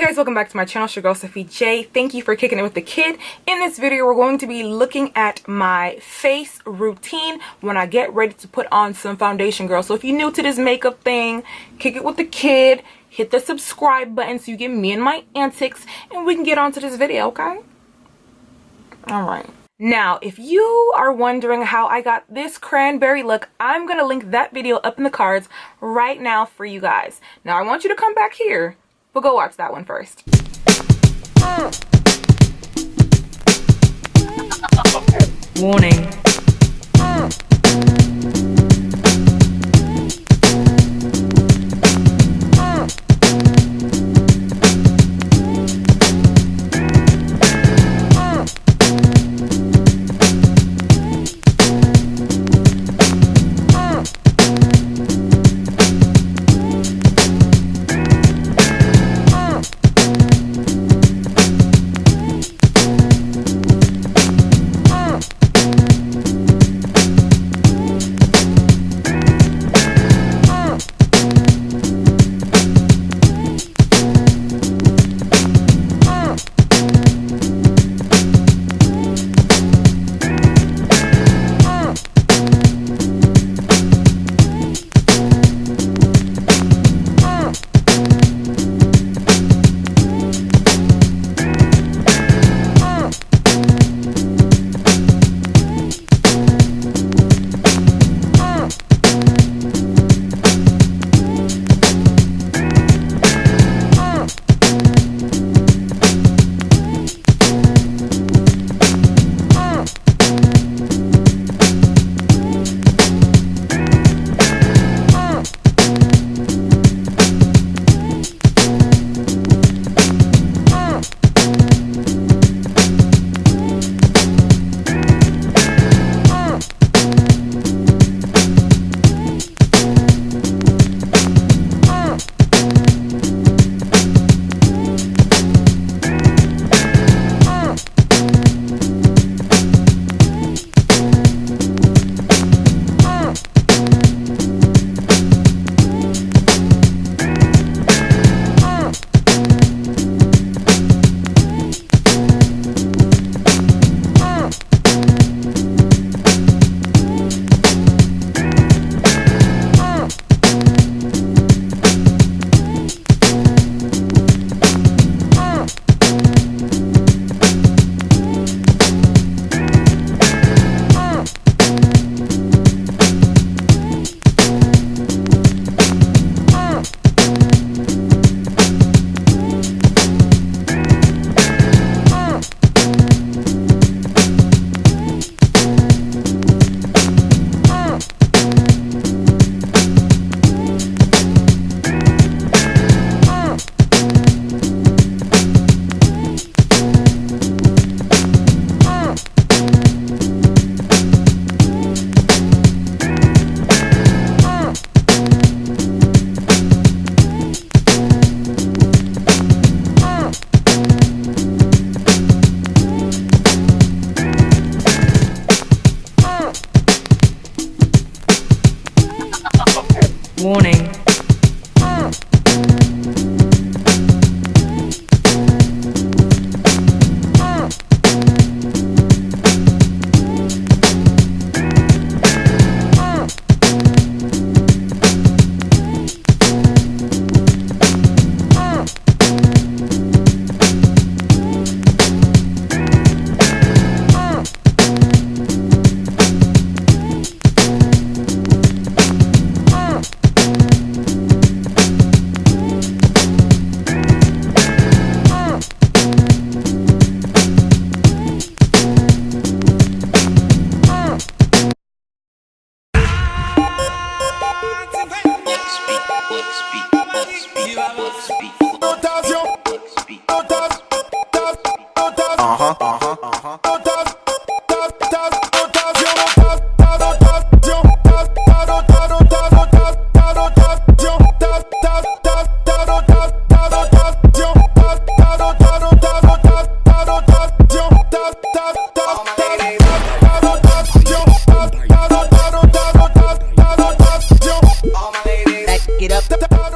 Guys, welcome back to my channel. It's your girl Sophie J. Thank you for kicking it with the kid. In this video, we're going to be looking at my face routine when I get ready to put on some foundation, girl. So if you're new to this makeup thing, kick it with the kid, hit the subscribe button so you get me and my antics, and we can get on to this video, okay? Alright. Now, if you are wondering how I got this cranberry look, I'm going to link that video up in the cards right now for you guys. Now, I want you to come back here. We'll go watch that one first. Warning. Warning. Get up.